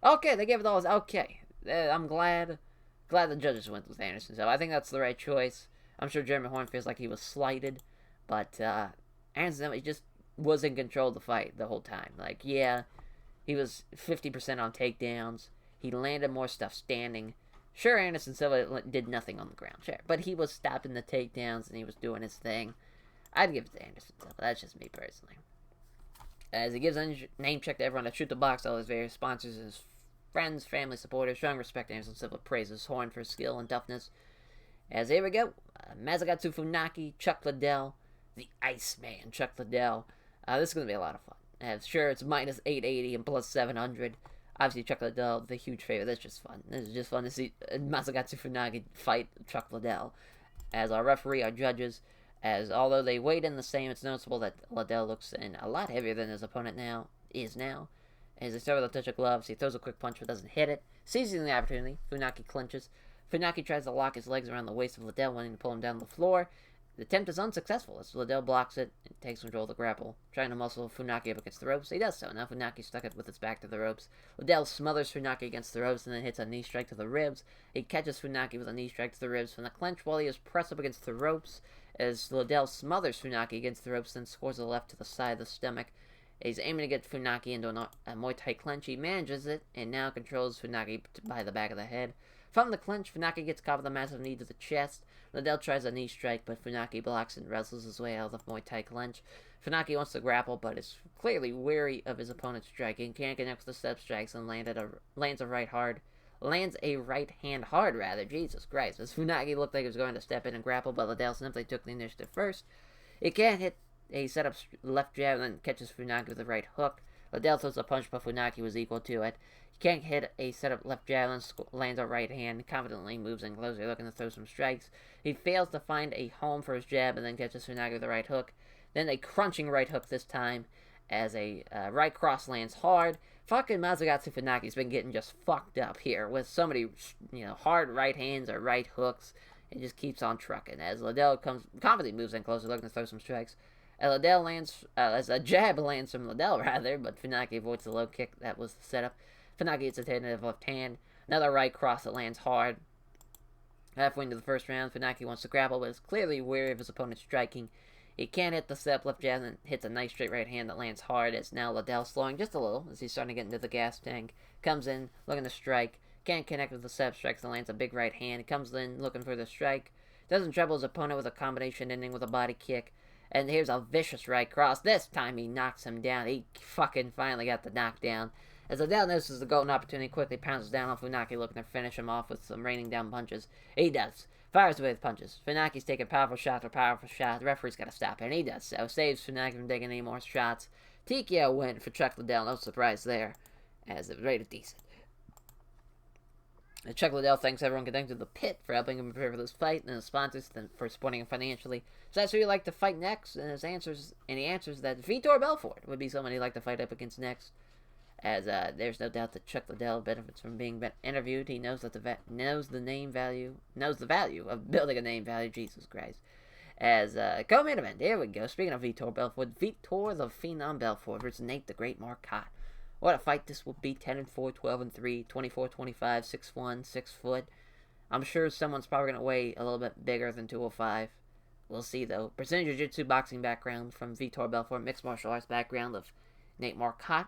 A: Okay, they gave it all. Okay. I'm glad the judges went with Anderson. So I think that's the right choice. I'm sure Jeremy Horn feels like he was slighted, but Anderson, he just was in control of the fight the whole time. Like, yeah, he was 50% on takedowns. He landed more stuff standing. Sure, Anderson Silva did nothing on the ground, sure. But he was stopping the takedowns, and he was doing his thing. I'd give it to Anderson Silva. That's just me personally. As he gives a name check to everyone at Shoot the Box, all his various sponsors, his friends, family, supporters, showing respect to Anderson Silva, praises Horn for his skill and toughness. As here we go, Masakatsu Funaki, Chuck Liddell, the Iceman, Chuck Liddell. This is going to be a lot of fun. Sure, it's minus 880 and plus 700. Obviously, Chuck Liddell, the huge favorite. That's just fun. This is just fun to see Masakatsu Funaki fight Chuck Liddell. As our referee, our judges, as although they weighed in the same, it's noticeable that Liddell looks in a lot heavier than his opponent is now. As they start with a touch of gloves, he throws a quick punch but doesn't hit it. Seizing the opportunity, Funaki clinches. Funaki tries to lock his legs around the waist of Liddell, wanting to pull him down to the floor. The attempt is unsuccessful as Liddell blocks it and takes control of the grapple, trying to muscle Funaki up against the ropes. He does so. Now Funaki stuck it with his back to the ropes. Liddell smothers Funaki against the ropes and then hits a knee strike to the ribs. He catches Funaki with a knee strike to the ribs from the clinch while he is pressed up against the ropes as Liddell smothers Funaki against the ropes, then scores a left to the side of the stomach. He's aiming to get Funaki into a Muay Thai clinch. He manages it and now controls Funaki by the back of the head. From the clinch, Funaki gets caught with a massive knee to the chest. Liddell tries a knee strike, but Funaki blocks and wrestles his way out of the Muay Thai clinch. Funaki wants to grapple, but is clearly wary of his opponent's striking. Can't connect with the step strikes and lands a right hand hard. Jesus Christ. As Funaki looked like he was going to step in and grapple, but Liddell simply took the initiative first. He can't hit a setup left jab and then catches Funaki with a right hook. Liddell throws a punch, but Funaki was equal to it. He can't hit a setup left jab and lands a right hand. Confidently moves in closer, looking to throw some strikes. He fails to find a home for his jab and then catches Funaki with a right hook. Then a crunching right hook this time as a right cross lands hard. Fucking Masagatsu Funaki's been getting just fucked up here with so many, hard right hands or right hooks. It just keeps on trucking as Liddell confidently moves in closer, looking to throw some strikes. Liddell lands, as a jab lands from Liddell, rather, but Funaki avoids the low kick. That was the setup. Funaki hits a tentative left hand. Another right cross that lands hard. Halfway into the first round, Funaki wants to grapple, but is clearly wary of his opponent's striking. He can't hit the step left jab and hits a nice straight right hand that lands hard. As now Liddell slowing just a little as he's starting to get into the gas tank. Comes in, looking to strike. Can't connect with the step, strikes and lands a big right hand. Comes in, looking for the strike. Doesn't trouble his opponent with a combination ending with a body kick. And here's a vicious right cross. This time he knocks him down. He fucking finally got the knockdown. As Liddell notices the golden opportunity, quickly pounces down on Funaki, looking to finish him off with some raining down punches. He does. Fires away with punches. Funaki's taking powerful shot after powerful shot. The referee's got to stop it, and he does so. Saves Funaki from taking any more shots. TKO win for Chuck Liddell. No surprise there, as it was rated decent. Chuck Liddell thanks everyone connected to the pit for helping him prepare for this fight, and the sponsors for supporting him financially. So that's who he'd like to fight next, and he answers that Vitor Belfort would be someone he'd like to fight up against next. As there's no doubt that Chuck Liddell benefits from being interviewed. He knows that the value of building a name value. Jesus Christ. As co-main event, there we go. Speaking of Vitor Belfort, Vitor the Phenom Belfort versus Nate the Great Marcotte. What a fight this will be. 10-4, 12-3, 24-25, 6'1", 6 foot. I'm sure someone's probably going to weigh a little bit bigger than 205. We'll see, though. Brazilian Jiu-Jitsu boxing background from Vitor Belfort. Mixed martial arts background of Nate Marcotte.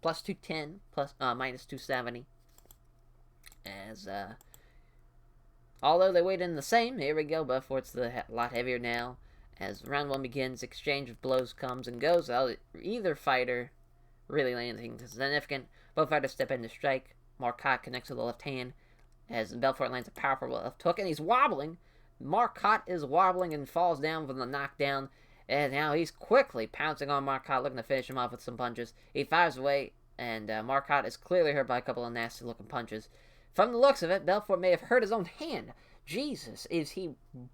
A: Plus 210, minus 270. As, although they weighed in the same, here we go. Belfort's a lot heavier now. As round one begins, exchange of blows comes and goes. Either fighter really landing anything significant. Both fighters step in to strike. Marcotte connects with the left hand as Belfort lands a powerful left hook, and he's wobbling. Marcotte is wobbling and falls down from the knockdown, and now he's quickly pouncing on Marcotte, looking to finish him off with some punches. He fires away, and Marcotte is clearly hurt by a couple of nasty-looking punches. From the looks of it, Belfort may have hurt his own hand. Jesus, he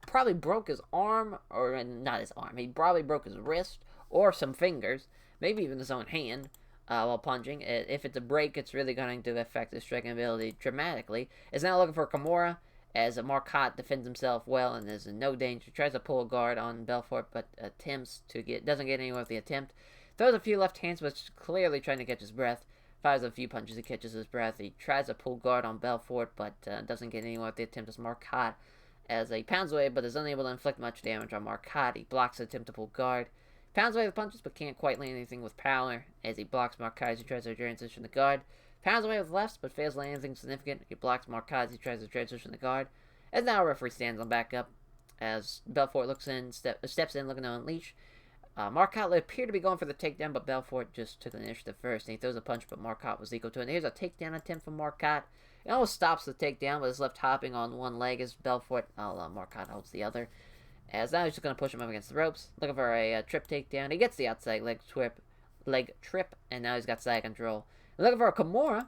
A: probably broke his arm, or not his arm, he probably broke his wrist, or some fingers, maybe even his own hand, while punching. If it's a break, it's really going to affect his striking ability dramatically. Is now looking for Kimura, as Marcotte defends himself well and is in no danger. Tries to pull a guard on Belfort, but doesn't get anywhere with the attempt. Throws a few left hands, but is clearly trying to catch his breath. Fires a few punches, he catches his breath. He tries to pull guard on Belfort, but doesn't get anywhere with the attempt as Marcotte, as he pounds away, but is unable to inflict much damage on Marcotte. He blocks the attempt to pull guard. Pounds away with punches, but can't quite land anything with power, as he blocks Marcotte as he tries to transition the guard. Pounds away with lefts, but fails to land anything significant. He blocks Marcotte as he tries to transition the guard. As now a referee stands on back up, as Belfort steps in looking to unleash. Marcotte appeared to be going for the takedown, but Belfort just took the initiative first, and he throws a punch, but Marcotte was equal to it. And here's a takedown attempt from Marcotte. It almost stops the takedown, but is left hopping on one leg as Marcotte holds the other. As now he's just going to push him up against the ropes, looking for a trip takedown. He gets the outside leg trip, and now he's got side control. Looking for a Kimura,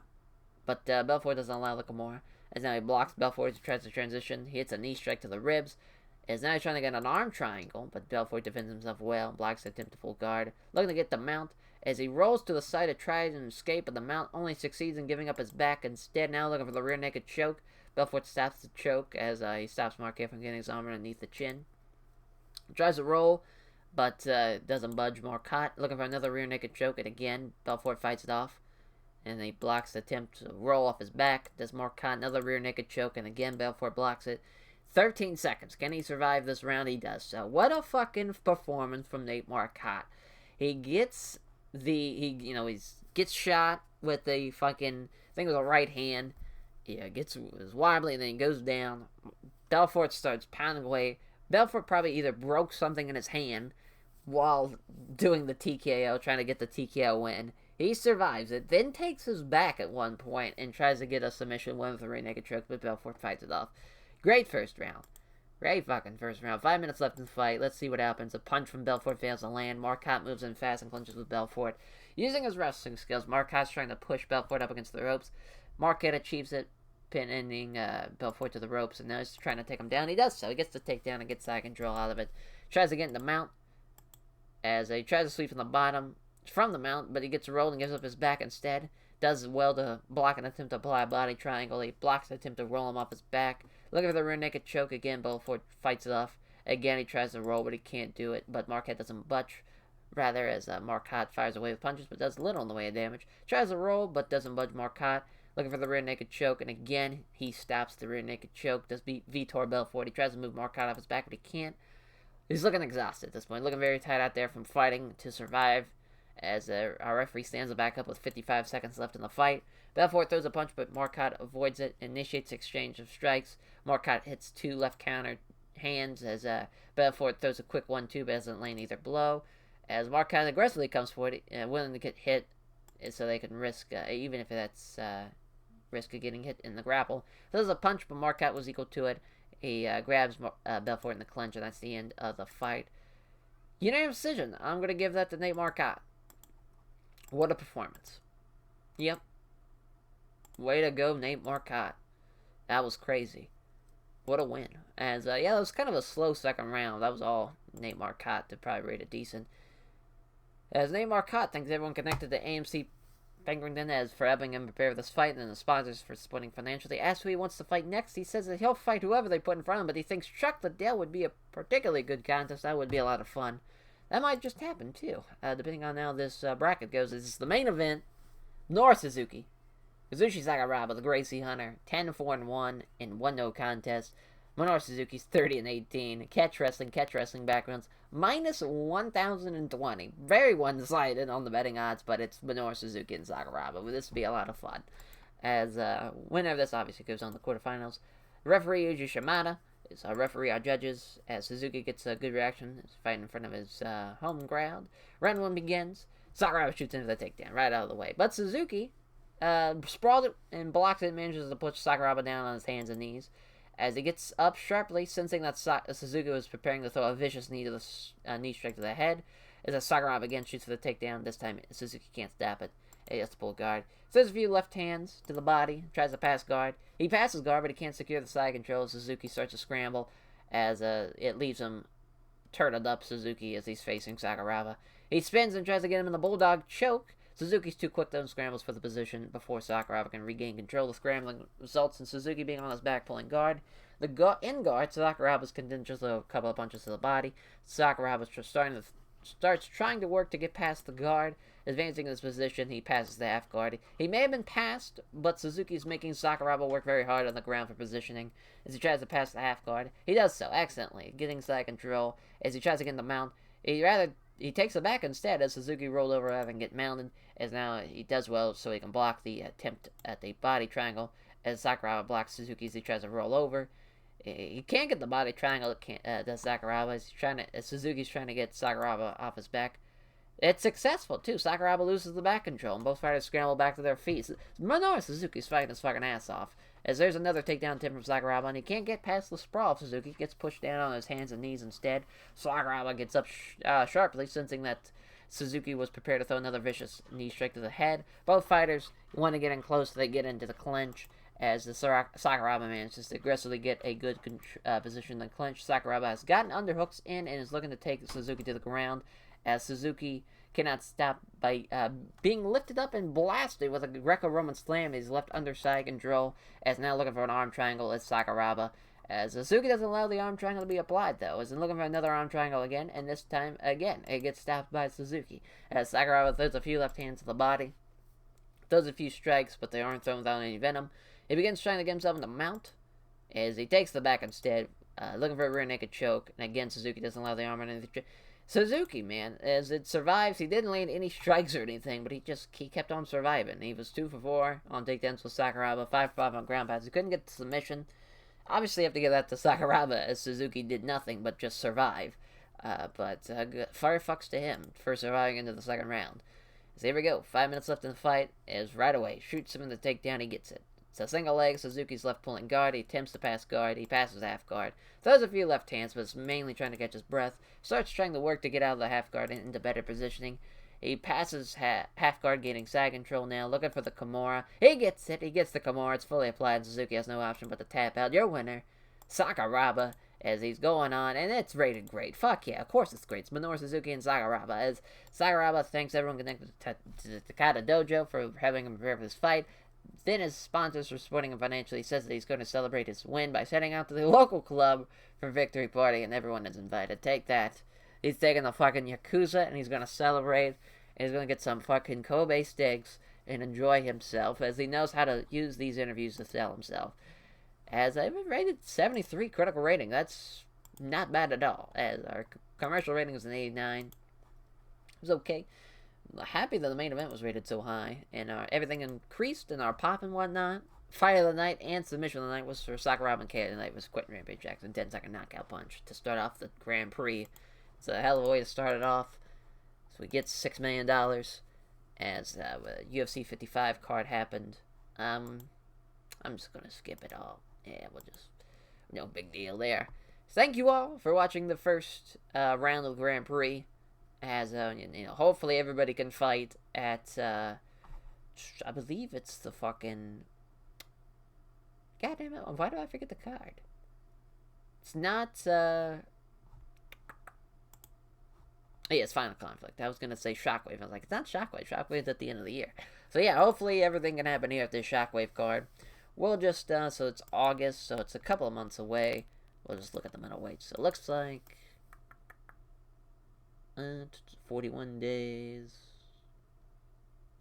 A: but Belfort doesn't allow the Kimura. As now he blocks Belfort as he tries to transition. He hits a knee strike to the ribs. As now he's trying to get an arm triangle, but Belfort defends himself well, blocks the attempt to full guard. Looking to get the mount, as he rolls to the side to try and escape, but the mount only succeeds in giving up his back. Instead, now looking for the rear naked choke. Belfort stops the choke as he stops Marcotte from getting his arm underneath the chin. Tries to roll, but doesn't budge Marcotte. Looking for another rear naked choke, and again, Belfort fights it off. And he blocks the attempt to roll off his back. Does Marcotte another rear naked choke, and again, Belfort blocks it. 13 seconds. Can he survive this round? He does so. What a fucking performance from Nate Marcotte. He gets gets shot with the fucking thing with a right hand. Gets wobbly, and then he goes down. Belfort starts pounding away. Belfort probably either broke something in his hand while doing the TKO, trying to get the TKO win. He survives it, then takes his back at one point and tries to get a submission win with a rear naked choke, but Belfort fights it off. Great first round. Great fucking first round. 5 minutes left in the fight. Let's see what happens. A punch from Belfort fails to land. Marcotte moves in fast and clinches with Belfort. Using his wrestling skills, Marcotte's trying to push Belfort up against the ropes. Marcotte achieves it, pinning Belfort to the ropes, and now he's trying to take him down. He does so. He gets the takedown and gets side control out of it. Tries to get in the mount as he tries to sweep from the mount, but he gets rolled and gives up his back instead. Does well to block an attempt to apply a body triangle. He blocks an attempt to roll him off his back. Looking for the rear naked choke again. Belfort fights it off. Again, he tries to roll, but he can't do it. But Marcotte doesn't budge. Rather, as Marcotte fires away with punches, but does little in the way of damage. Tries to roll, but doesn't budge Marcotte. Looking for the rear naked choke, and again, he stops the rear naked choke. Does Vitor Belfort. He tries to move Marcotte off his back, but he can't. He's looking exhausted at this point. Looking very tight out there from fighting to survive. As our referee stands back up with 55 seconds left in the fight. Belfort throws a punch, but Marcotte avoids it, initiates exchange of strikes. Marcotte hits 2 left counter hands as Belfort throws a quick 1-2, but doesn't land either blow. As Marcotte aggressively comes forward, willing to get hit, so they can risk, even if that's risk of getting hit in the grapple. Throws a punch, but Marcotte was equal to it. He grabs Belfort in the clinch, and that's the end of the fight. Unanimous decision. I'm going to give that to Nate Marcotte. What a performance. Yep. Way to go, Nate Marcotte. That was crazy. What a win. As, yeah, it was kind of a slow second round. That was all Nate Marcotte to probably rate it decent. As Nate Marcotte thanks everyone connected to AMC Penguin as for helping him prepare for this fight, and the sponsors for supporting financially. Asked who he wants to fight next, he says that he'll fight whoever they put in front of him, but he thinks Chuck Liddell would be a particularly good contest. That would be a lot of fun. That might just happen, too, depending on how this bracket goes. This is the main event. Nora Suzuki. Kazushi Sakuraba, the Gracie Hunter, 10-4-1 in 1-no contest. Minoru Suzuki's 30-18. Catch wrestling backgrounds. Minus 1,020. Very one-sided on the betting odds, but it's Minoru Suzuki and Sakuraba. But this would be a lot of fun. As winner of this obviously goes on the quarterfinals. Referee Yuji Shimada is a referee our judges as Suzuki gets a good reaction. He's fighting in front of his home crowd. Round 1 begins. Sakuraba shoots into the takedown right out of the way. But Suzuki sprawled it and blocks it and manages to push Sakuraba down on his hands and knees. As he gets up sharply, sensing that Suzuki was preparing to throw a vicious knee to the knee strike to the head. As Sakuraba again shoots for the takedown. This time Suzuki can't stop it. He has to pull guard. Throws a few left hands to the body. Tries to pass guard. He passes guard, but he can't secure the side control. Suzuki starts to scramble as it leaves him turtled up Suzuki as he's facing Sakuraba. He spins and tries to get him in the bulldog choke. Suzuki's too quick though and scrambles for the position before Sakuraba can regain control. The scrambling results in Suzuki being on his back pulling guard. In guard, Sakuraba's condensed just a couple of punches to the body. Sakuraba's starts trying to work to get past the guard. Advancing in this position, he passes the half guard. He may have been passed, but Suzuki's making Sakuraba work very hard on the ground for positioning. As he tries to pass the half guard, he does so accidentally, getting side control. As he tries to get in the mount, he takes it back instead as Suzuki rolled over and get mounted. As now he does well so he can block the attempt at the body triangle. As Sakuraba blocks Suzuki as he tries to roll over. He can't get the body triangle, does Sakuraba. Suzuki's trying to get Sakuraba off his back. It's successful, too. Sakuraba loses the back control, and both fighters scramble back to their feet. Minoru Suzuki's fighting his fucking ass off. As there's another takedown attempt from Sakuraba, and he can't get past the sprawl. Suzuki gets pushed down on his hands and knees instead. Sakuraba gets up sharply, sensing that Suzuki was prepared to throw another vicious knee strike to the head. Both fighters want to get in close, so they get into the clinch. As the Sakuraba manages to aggressively get a good position in the clinch. Sakuraba has gotten underhooks in and is looking to take Suzuki to the ground. As Suzuki cannot stop by being lifted up and blasted with a Greco-Roman slam. He's left under side control, as now looking for an arm triangle as Sakuraba. As Suzuki doesn't allow the arm triangle to be applied, though, as looking for another arm triangle again, and this time, again, it gets stopped by Suzuki. As Sakuraba throws a few left hands to the body, throws a few strikes, but they aren't thrown without any venom. He begins trying to get himself in the mount, as he takes the back instead, looking for a rear naked choke, and again, Suzuki doesn't allow the arm underneath the Suzuki, man, as it survives, he didn't land any strikes or anything, but he kept on surviving. He was 2 for 4 on takedowns with Sakuraba, 5 for 5 on ground pounds. He couldn't get the submission. Obviously, you have to give that to Sakuraba, as Suzuki did nothing but just survive. But fire fucks to him for surviving into the second round. So here we go, 5 minutes left in the fight, as right away, shoots him in the takedown, he gets it. It's a single leg, Suzuki's left pulling guard, he attempts to pass guard, he passes half guard, throws a few left hands, but is mainly trying to catch his breath, starts trying to work to get out of the half guard and into better positioning. He passes half guard, gaining side control now, looking for the Kimura. He gets it. He gets the Kimura. It's fully applied, and Suzuki has no option but to tap out. Your winner, Sakuraba, as he's going on, and it's rated great. Fuck yeah, of course it's great. It's Minoru Suzuki and Sakuraba. As Sakuraba thanks everyone connected to the Takada Dojo for having him prepare for this fight. Then his sponsors for supporting him financially. He says that he's going to celebrate his win by heading out to the local club for a victory party, and everyone is invited. Take that. He's taking the fucking Yakuza, and he's going to celebrate, and he's going to get some fucking Kobe steaks and enjoy himself, as he knows how to use these interviews to sell himself. As I've rated 73 critical rating. That's not bad at all. As our commercial rating was an 89. It was okay. I'm happy that the main event was rated so high, and everything increased in our pop and whatnot. Fight of the night and submission of the night was for Sakuraba and K. The night was Quentin Rampage Jackson, 10-second knockout punch to start off the Grand Prix. It's a hell of a way to start it off. So we get $6 million as UFC 55 card happened. I'm just gonna skip it all. Yeah, we'll just, no big deal there. Thank you all for watching the first round of the Grand Prix. As hopefully everybody can fight at I believe it's the fucking, God damn it, why do I forget the card? It's not yeah, it's Final Conflict. I was gonna say Shockwave. I was like, it's not Shockwave. Shockwave's at the end of the year. So yeah, hopefully everything can happen here at this Shockwave card. We'll just so it's August, so it's a couple of months away. We'll just look at the middleweight. So it looks like 41 days.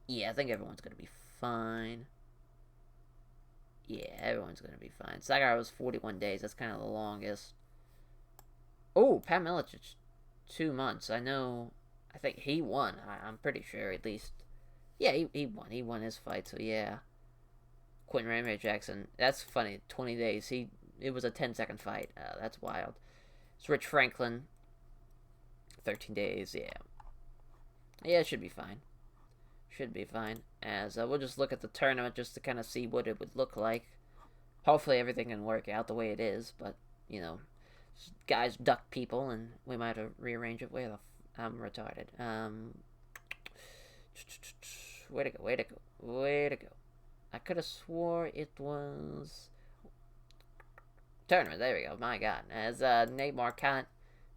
A: Yeah, I think everyone's gonna be fine. Yeah, everyone's gonna be fine. Sakuraba was 41 days. That's kind of the longest. Oh, Pat Milotic, 2 months. I think he won. I'm pretty sure, at least. Yeah, he won. He won his fight, so yeah. Quentin Rampage Jackson. That's funny. 20 days. It was a 10-second fight. That's wild. It's Rich Franklin. 13 days, yeah. Yeah, it should be fine. Should be fine. As we'll just look at the tournament just to kind of see what it would look like. Hopefully everything can work out the way it is, but, guys duck people, and we might have rearranged it. I'm retarded. Way to go. I could have swore it was tournament. There we go. My God. As Nate Marcotte,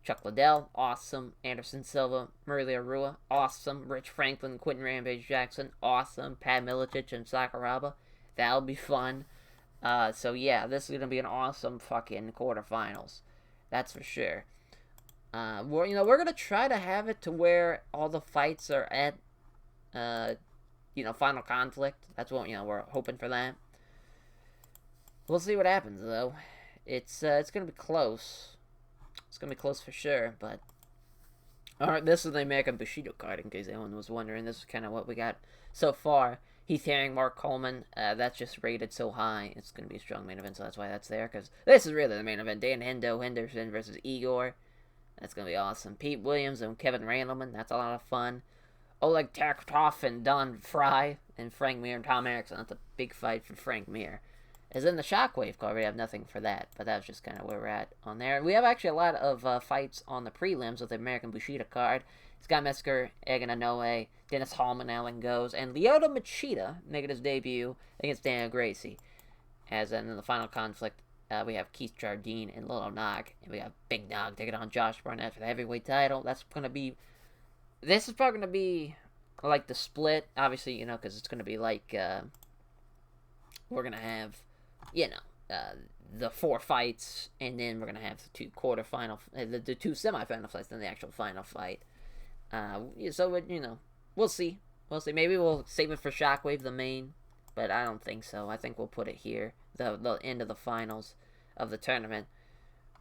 A: Chuck Liddell, awesome. Anderson Silva, Murray Arua, awesome. Rich Franklin, Quentin Rampage Jackson, awesome. Pat Milotic and Sakuraba. That'll be fun. So yeah, this is gonna be an awesome fucking quarterfinals. That's for sure. We're gonna try to have it to where all the fights are at, Final Conflict. That's what we're hoping for that. We'll see what happens though. It's gonna be close. It's gonna be close for sure. But alright, this is the American Bushido card in case anyone was wondering. This is kind of what we got so far. Heath Herring, Mark Coleman, that's just rated so high. It's going to be a strong main event, so that's why that's there. Because this is really the main event. Dan Henderson versus Igor. That's going to be awesome. Pete Williams and Kevin Randleman. That's a lot of fun. Oleg Taktarov and Don Fry. And Frank Mir and Tom Erickson. That's a big fight for Frank Mir. As in the Shockwave card, we have nothing for that. But that's just kind of where we're at on there. We have actually a lot of fights on the prelims with the American Bushido card. Scott Metzger, Egan Inoue, Dennis Hallman, Alan Goes, and Lyoto Machida making his debut against Daniel Gracie. As in the Final Conflict, we have Keith Jardine and Little Nog, and we have Big Nog taking on Josh Barnett for the heavyweight title. This is probably going to be like the split, obviously, because it's going to be like, we're going to have, the 4 fights, and then we're going to have the 2 quarterfinal, the 2 semifinal fights, then the actual final fight. So, we'll see. Maybe we'll save it for Shockwave, the main, but I don't think so. I think we'll put it here, the end of the finals of the tournament.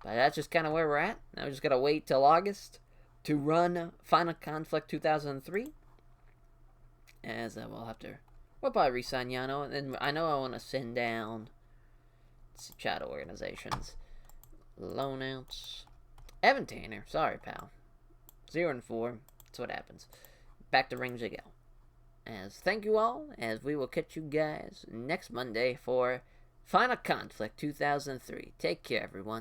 A: But that's just kind of where we're at. Now we're just going to wait till August to run Final Conflict 2003. As we'll probably re-sign Yano. And I know I want to send down shadow organizations. Loan outs. Evan Tanner. Sorry, pal. 0-4. That's what happens. Back to rings again. As thank you all, as we will catch you guys next Monday for Final Conflict 2003. Take care, everyone.